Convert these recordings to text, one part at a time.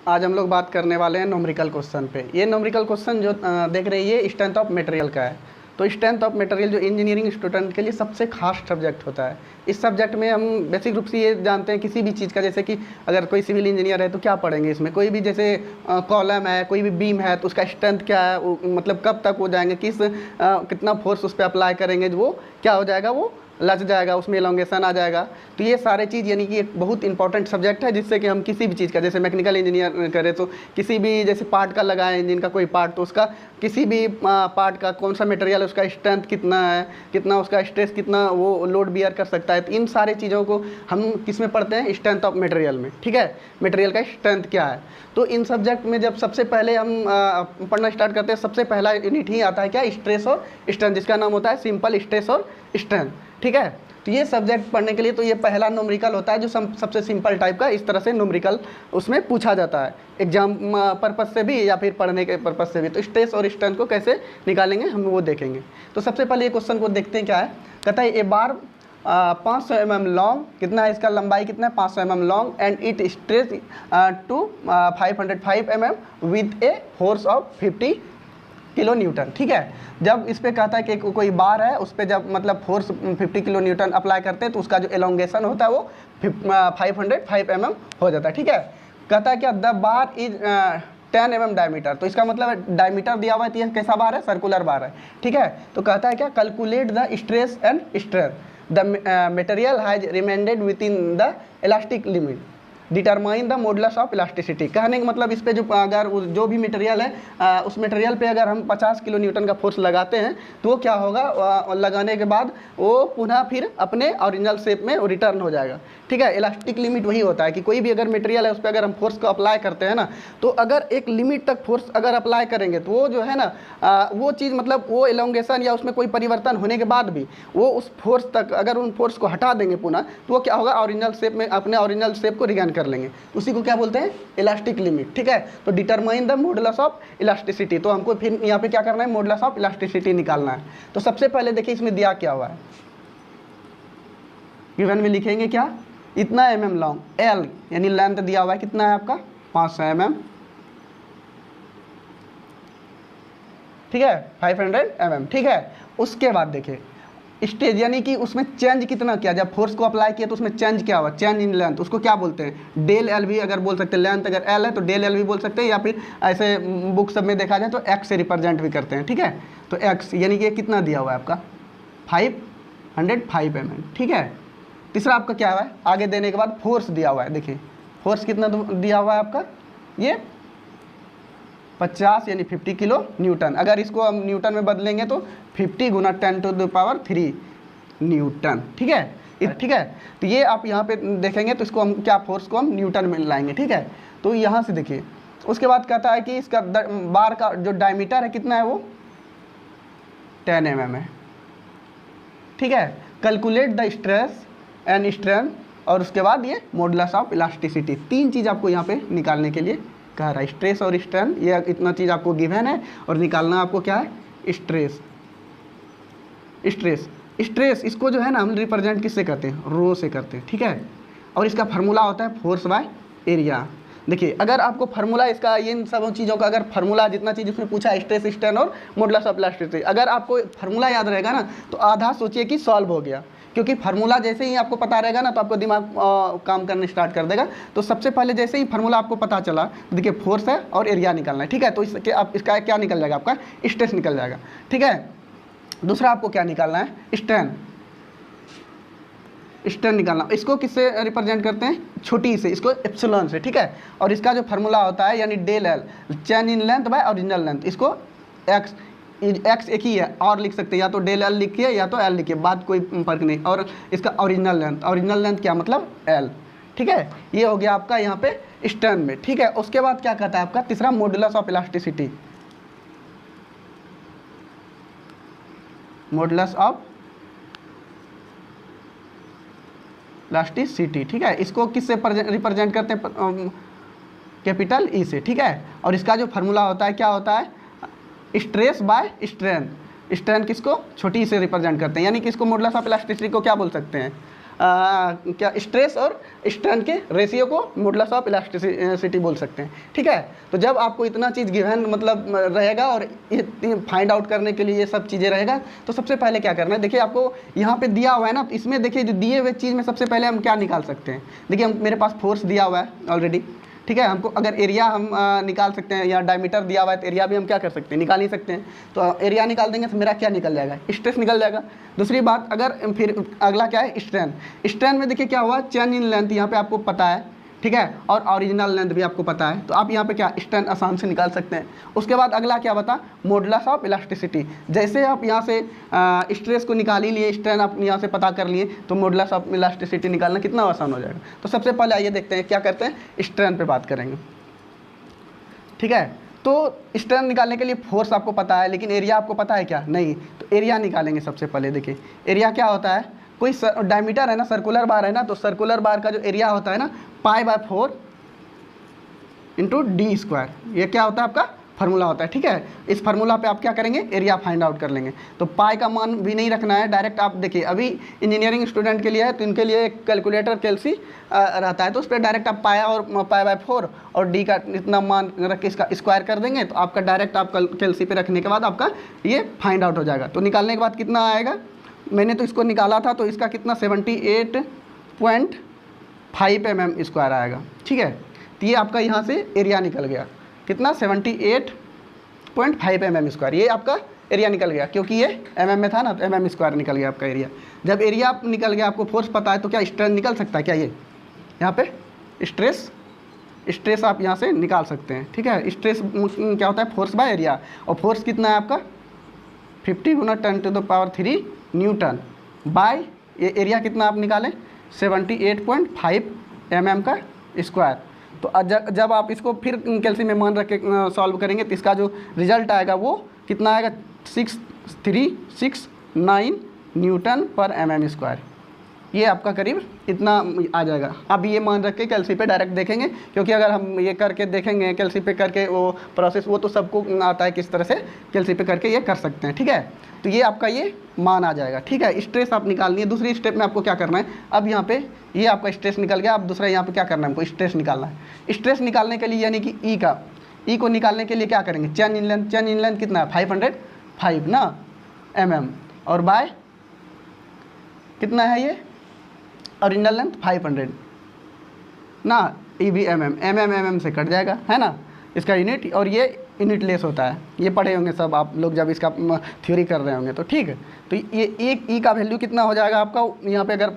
आज हम लोग बात करने वाले हैं न्यूमेरिकल क्वेश्चन पे। ये न्यूमेरिकल क्वेश्चन जो देख रहे हैं ये स्ट्रेंथ ऑफ मटेरियल का है। तो स्ट्रेंथ ऑफ मटेरियल जो इंजीनियरिंग स्टूडेंट के लिए सबसे खास सब्जेक्ट होता है। इस सब्जेक्ट में हम बेसिक रूप से ये जानते हैं किसी भी चीज़ का, जैसे कि अगर कोई सिविल इंजीनियर है तो क्या पढ़ेंगे इसमें, कोई भी जैसे कॉलम है, कोई भी बीम है तो उसका स्ट्रेंथ क्या है, मतलब कब तक हो जाएंगे, कितना फोर्स उस पर अप्लाई करेंगे, वो क्या हो जाएगा, वो लच जाएगा, उसमें एलोंगेशन आ जाएगा। तो ये सारे चीज़ यानी कि एक बहुत इंपॉर्टेंट सब्जेक्ट है, जिससे कि हम किसी भी चीज़ का, जैसे मैकेनिकल इंजीनियर करें तो किसी भी जैसे पार्ट का लगाएं, इंजन का कोई पार्ट, तो उसका किसी भी पार्ट का कौन सा मटेरियल है, उसका स्ट्रेंथ कितना है, कितना उसका स्ट्रेस, कितना वो लोड बियर कर सकता है। तो इन सारे चीज़ों को हम किस में पढ़ते हैं, स्ट्रेंथ ऑफ मटेरियल में। ठीक है, मटेरियल का स्ट्रेंथ क्या है। तो इन सब्जेक्ट में जब सबसे पहले हम पढ़ना स्टार्ट करते हैं, सबसे पहला यूनिट ही आता है क्या, स्ट्रेस और स्ट्रेंथ, जिसका नाम होता है सिंपल स्ट्रेस और स्ट्रेंथ। ठीक है, तो ये सब्जेक्ट पढ़ने के लिए तो ये पहला न्यूमेरिकल होता है जो सबसे सिंपल टाइप का, इस तरह से न्यूमेरिकल उसमें पूछा जाता है एग्जाम पर्पस से भी या फिर पढ़ने के पर्पस से भी। तो स्ट्रेस और स्ट्रेंथ को कैसे निकालेंगे हम वो देखेंगे। तो सबसे पहले ये क्वेश्चन को देखते हैं क्या है। कहता है ए बार 500 mm लॉन्ग, कितना है इसका लंबाई, कितना है 500 mm long, and it stress to 505 mm with a force of 50 kilo newton. ठीक है, जब इस पर कहता है कि कोई बार है, उस पर जब मतलब फोर्स 50 किलो न्यूटन अप्लाई करते हैं तो उसका जो एलोंगेशन होता है वो 505 mm हो जाता है। ठीक है, कहता है क्या, the bar is 10 mm diameter, तो इसका मतलब डायमीटर दिया हुआ है, तो ये कैसा बार है, सर्कुलर बार है। ठीक है, तो कहता है क्या, calculate the stress and strain, the material has remained within the elastic limit, determine the modulus of elasticity. कहने का मतलब इस पे जो अगर जो भी मटेरियल है उस मटेरियल पे अगर हम 50 किलो न्यूटन का फोर्स लगाते हैं तो वो क्या होगा, लगाने के बाद वो पुनः फिर अपने ओरिजिनल शेप में रिटर्न हो जाएगा। ठीक है, इलास्टिक लिमिट वही होता है कि कोई भी अगर मटेरियल है उस पर अगर हम फोर्स को अप्लाई करते हैं ना, तो अगर एक लिमिट तक फोर्स अगर अप्लाई करेंगे तो वो जो है ना वो चीज़ मतलब वो एलोंगेशन या उसमें कोई परिवर्तन होने के बाद भी वो उस फोर्स तक अगर उन फोर्स को हटा देंगे पुनः, तो वो क्या होगा, ओरिजिनल शेप में अपने ओरिजिनल शेप को रिगेन कर लेंगे। उसी को क्या बोलते हैं, इलास्टिक लिमिट। ठीक है, तो determine the modulus of elasticity, तो हमको फिर यहाँ पे क्या करना है, मॉडुलस ऑफ इलास्टिसिटी निकालना है। तो सबसे पहले देखिए इसमें दिया क्या हुआ है, गिवन में लिखेंगे क्या, इतना mm लॉन्ग, L यानी लेंथ दिया हुआ है, कितना है आपका 500 mm। ठीक है, 500 mm। ठीक है, उसके बाद देखिए स्टेज यानी कि उसमें चेंज कितना किया, जब फोर्स को अप्लाई किया तो उसमें चेंज क्या हुआ, चेंज इन लेंथ, उसको क्या बोलते हैं, डेल एल भी अगर बोल सकते हैं, लेंथ अगर एल है तो डेल एल भी बोल सकते हैं, या फिर ऐसे बुक सब में देखा जाए तो एक्स से रिप्रेजेंट भी करते हैं। ठीक है, तो एक्स यानी कि कितना दिया हुआ है आपका 505 mm। ठीक है, तीसरा आपका क्या हुआ है, आगे देने के बाद फोर्स दिया हुआ है, देखिए फोर्स कितना दिया हुआ है आपका, ये 50 यानी 50 किलो न्यूटन। अगर इसको हम न्यूटन में बदलेंगे तो 50 गुना 10⁻³ न्यूटन। ठीक है, ठीक है, तो ये आप यहाँ पे देखेंगे तो इसको हम क्या, फोर्स को हम न्यूटन में लाएंगे। ठीक है, तो यहाँ से देखिए उसके बाद कहता है कि इसका बार का जो डायमीटर है कितना है, वो 10 mm है। ठीक है, calculate the stress and strain, और उसके बाद ये मॉडुलस ऑफ इलास्टिसिटी। तीन चीज़ आपको यहाँ पे निकालने के लिए कह रहा है, स्ट्रेस और स्ट्रेन, ये इतना चीज़ आपको गिवन है और निकालना आपको क्या है, स्ट्रेस। स्ट्रेस स्ट्रेस इसको जो है ना हम रिप्रेजेंट किससे करते हैं, रो से करते हैं। ठीक है, और इसका फार्मूला होता है फोर्स बाय एरिया। देखिए अगर आपको फार्मूला इसका, इन सब चीज़ों का अगर फार्मूला जितना चीज़ उसमें पूछा है, स्ट्रेस स्ट्रेन और मॉडुलस ऑफ इलास्टिसिटी, अगर आपको फार्मूला याद रहेगा ना तो आधा सोचिए कि सॉल्व हो गया, क्योंकि फार्मूला जैसे ही आपको पता रहेगा ना तो आपको दिमाग काम करने स्टार्ट कर देगा। तो सबसे पहले जैसे ही फार्मूला आपको पता चला, देखिए फोर्स है और एरिया निकालना है। ठीक है, तो इसके आप इसका क्या निकल जाएगा, आपका स्ट्रेस निकल जाएगा। ठीक है, दूसरा आपको क्या निकालना है, स्ट्रेन। स्ट्रेन निकालना, इसको किससे रिप्रेजेंट करते हैं, छोटी से, इसको एप्सिलॉन से। ठीक है, और इसका जो फार्मूला होता है यानी del L, change in length by original length, इसको एक्स एक ही है और लिख सकते हैं, या तो डेल एल लिखिए या तो एल लिखिए, बात कोई फर्क नहीं। और इसका ओरिजिनल लेंथ क्या मतलब एल। ठीक है, ये हो गया आपका यहाँ पे स्ट्रेन में। ठीक है, उसके बाद क्या कहता है आपका तीसरा, modulus of elasticity. Modulus of elasticity. ठीक है, इसको किससे रिप्रेजेंट करते हैं, कैपिटल ई से। ठीक है, और इसका जो फार्मूला होता है क्या होता है, स्ट्रेस बाय स्ट्रेन। स्ट्रेन किसको, छोटी से रिप्रेजेंट करते हैं, यानी कि इसको मॉडुलस ऑफ इलास्टिसिटी को क्या बोल सकते हैं, क्या स्ट्रेस और स्ट्रेन के रेशियो को मॉडुलस ऑफ इलास्टिसिटी बोल सकते हैं। ठीक है, तो जब आपको इतना चीज़ गिवन मतलब रहेगा और फाइंड आउट करने के लिए ये सब चीज़ें रहेगा, तो सबसे पहले क्या करना है, देखिए आपको यहाँ पे दिया हुआ है ना, इसमें देखिए जो दिए हुए चीज़ में सबसे पहले हम क्या निकाल सकते हैं। देखिए हम मेरे पास फोर्स दिया हुआ है ऑलरेडी, ठीक है, हमको अगर एरिया हम निकाल सकते हैं, या डायमीटर दिया हुआ है तो एरिया भी हम क्या कर सकते हैं, निकाल ही सकते हैं। तो एरिया निकाल देंगे तो मेरा क्या निकल जाएगा, स्ट्रेस निकल जाएगा। दूसरी बात, अगर फिर अगला क्या है, स्ट्रेन। स्ट्रेन में देखिए क्या हुआ, चेंज इन लेंथ यहाँ पे आपको पता है, ठीक है, और ओरिजिनल लेंथ भी आपको पता है, तो आप यहाँ पे क्या स्ट्रेन आसान से निकाल सकते हैं। उसके बाद अगला क्या बता, मॉडुलस ऑफ इलास्टिसिटी। जैसे आप यहाँ से स्ट्रेस को निकाल ही लिए, स्ट्रेन आप यहाँ से पता कर लिए, तो मॉडुलस ऑफ इलास्टिसिटी निकालना कितना आसान हो जाएगा। तो सबसे पहले आइए देखते हैं क्या करते हैं, स्ट्रेन पे बात करेंगे। ठीक है, तो स्ट्रेन निकालने के लिए फोर्स आपको पता है, लेकिन एरिया आपको पता है क्या, नहीं। तो एरिया निकालेंगे सबसे पहले। देखिए एरिया क्या होता है, कोई डायमीटर है ना, सर्कुलर बार है ना, तो सर्कुलर बार का जो एरिया होता है ना, π/4 इंटू डी स्क्वायर, ये क्या होता है आपका फार्मूला होता है। ठीक है, इस फार्मूला पे आप क्या करेंगे, एरिया फाइंड आउट कर लेंगे। तो पाई का मान भी नहीं रखना है, डायरेक्ट आप देखिए अभी इंजीनियरिंग स्टूडेंट के लिए है, तो इनके लिए एक कैलकुलेटर कैलसी रहता है, तो उस पर डायरेक्ट आप पाया और π/4 और डी का इतना मान रख के इसका स्क्वायर कर देंगे, तो आपका डायरेक्ट आप कैलसी पे रखने के बाद आपका ये फाइंड आउट हो जाएगा। तो निकालने के बाद कितना आएगा, मैंने तो इसको निकाला था, तो इसका कितना 78.5 mm² आएगा। ठीक है, तो ये आपका यहाँ से एरिया निकल गया, कितना 78.5 mm², ये आपका एरिया निकल गया, क्योंकि ये mm में था ना, तो mm² निकल गया आपका एरिया। जब एरिया निकल गया, आपको फोर्स पता है, तो क्या स्ट्रेन निकल सकता है क्या, ये यहाँ पे स्ट्रेस आप यहाँ से निकाल सकते हैं। ठीक है, स्ट्रेस क्या होता है, फोर्स बाय एरिया, और फोर्स कितना है आपका 50 × 10⁻³ न्यूटन बाय ये एरिया कितना आप निकालें 78.5 mm²। तो जब आप इसको फिर कैलसी में मान रख के सॉल्व करेंगे, तो इसका जो रिजल्ट आएगा वो कितना आएगा 6369 Nm/mm²। ये आपका करीब इतना आ जाएगा। अब ये मान रख के कैलसी पे डायरेक्ट देखेंगे, क्योंकि अगर हम ये करके देखेंगे कैलसी पे करके वो प्रोसेस, वो तो सबको आता है किस तरह से कैलसी पे करके ये कर सकते हैं। ठीक है, तो ये आपका ये मान आ जाएगा। ठीक है, स्ट्रेस आप निकालनी है। दूसरी स्टेप में आपको क्या करना है, अब यहाँ पे ये आपका स्ट्रेस निकल गया, अब दूसरा यहाँ पे क्या करना है, हमको स्ट्रेस निकालना है। स्ट्रेस निकालने के लिए यानी कि ई को निकालने के लिए क्या करेंगे, चेंज इन लेंथ कितना है 505 ना mm, और बाय कितना है ये ओरिजिनल लेंथ 500 ना, ई भी mm से कट जाएगा, है ना इसका यूनिट, और ये यूनिट लेस होता है, ये पढ़े होंगे सब आप लोग जब इसका थ्योरी कर रहे होंगे। तो ठीक है, तो ये एक ई का वैल्यू कितना हो जाएगा आपका, यहाँ पे अगर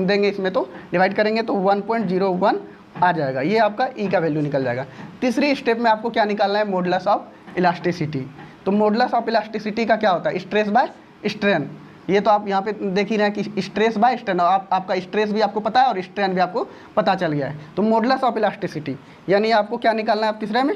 देंगे इसमें तो डिवाइड करेंगे तो 1.01 आ जाएगा, ये आपका ई का वैल्यू निकल जाएगा। तीसरी स्टेप में आपको क्या निकालना है, मॉडुलस ऑफ इलास्टिसिटी। तो मॉडुलस ऑफ इलास्टिसिटी का क्या होता है, स्ट्रेस बाय स्ट्रेन। ये तो आप यहाँ पे देख ही रहे हैं कि स्ट्रेस बाय स्ट्रेन, आपका स्ट्रेस भी आपको पता है और स्ट्रेन भी आपको पता चल गया है। तो मॉडुलस ऑफ इलास्टिसिटी यानी आपको क्या निकालना है, आप तीसरे में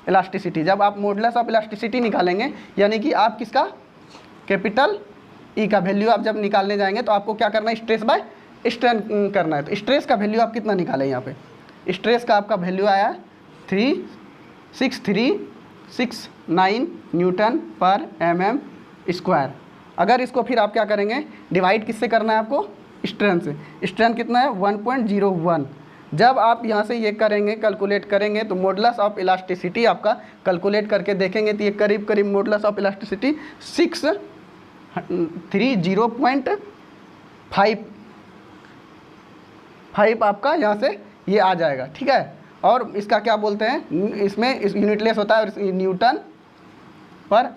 इलास्टिसिटी। जब आप मॉडुलस ऑफ इलास्टिसिटी निकालेंगे, यानी कि आप किसका कैपिटल ई का वैल्यू आप जब निकालने जाएंगे, तो आपको क्या करना है, स्ट्रेस बाय स्ट्रेन करना है। तो स्ट्रेस का वैल्यू आप कितना निकालें, यहाँ पे स्ट्रेस का आपका वैल्यू आया 36369 Nm/mm²। अगर इसको फिर आप क्या करेंगे, डिवाइड किससे करना है आपको, स्ट्रेन से। स्ट्रेन कितना है 1.01। जब आप यहाँ से ये करेंगे, कैलकुलेट करेंगे, तो मॉडुलस ऑफ इलास्टिसिटी आपका कैलकुलेट करके देखेंगे, तो ये करीब करीब मॉडुलस ऑफ इलास्टिसिटी 630.5 आपका यहाँ से ये आ जाएगा। ठीक है, और इसका क्या बोलते हैं, इसमें इस यूनिट लेस होता है, और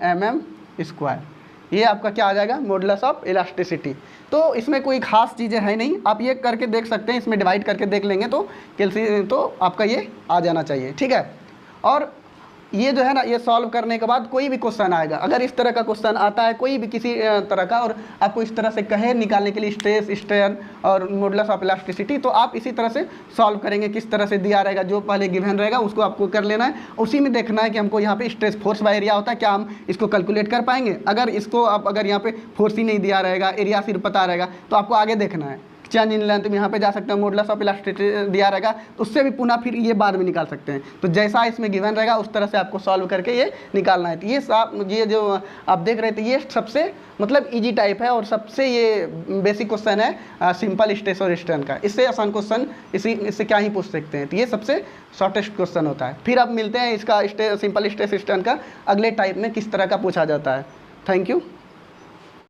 Nm/mm²। ये आपका क्या आ जाएगा, मॉडुलस ऑफ इलास्टिसिटी। तो इसमें कोई खास चीज़ें है नहीं, आप ये करके देख सकते हैं, इसमें डिवाइड करके देख लेंगे तो कैलसी तो आपका ये आ जाना चाहिए। ठीक है, और ये जो है ना, ये सॉल्व करने के बाद कोई भी क्वेश्चन आएगा, अगर इस तरह का क्वेश्चन आता है कोई भी किसी तरह का, और आपको इस तरह से कहे निकालने के लिए स्ट्रेस स्ट्रेन और मॉडुलस ऑफ इलास्टिसिटी, तो आप इसी तरह से सॉल्व करेंगे। किस तरह से दिया रहेगा, जो पहले गिवन रहेगा उसको आपको कर लेना है, उसी में देखना है कि हमको यहाँ पे स्ट्रेस फोर्स बाय एरिया होता है, क्या हम इसको कैलकुलेट कर पाएंगे। अगर इसको आप अगर यहाँ पे फोर्स ही नहीं दिया रहेगा, एरिया सिर्फ पता रहेगा, तो आपको आगे देखना है चेंज इन लेंथ में यहाँ पे जा सकते हैं, मॉडुलस ऑफ इलास्टिसिटी दिया रहेगा, तो उससे भी पुनः फिर ये बाद में निकाल सकते हैं। तो जैसा इसमें गिवन रहेगा उस तरह से आपको सॉल्व करके ये निकालना है। तो ये जो आप देख रहे थे ये सबसे मतलब इजी टाइप है और सबसे ये बेसिक क्वेश्चन है सिंपल स्ट्रेस और स्ट्रेन का। इससे आसान क्वेश्चन इससे क्या ही पूछ सकते हैं। तो ये सबसे शॉर्टेस्ट क्वेश्चन होता है। फिर अब मिलते हैं इसका सिंपल स्ट्रेस स्ट्रेन का अगले टाइप में किस तरह का पूछा जाता है। Thank you.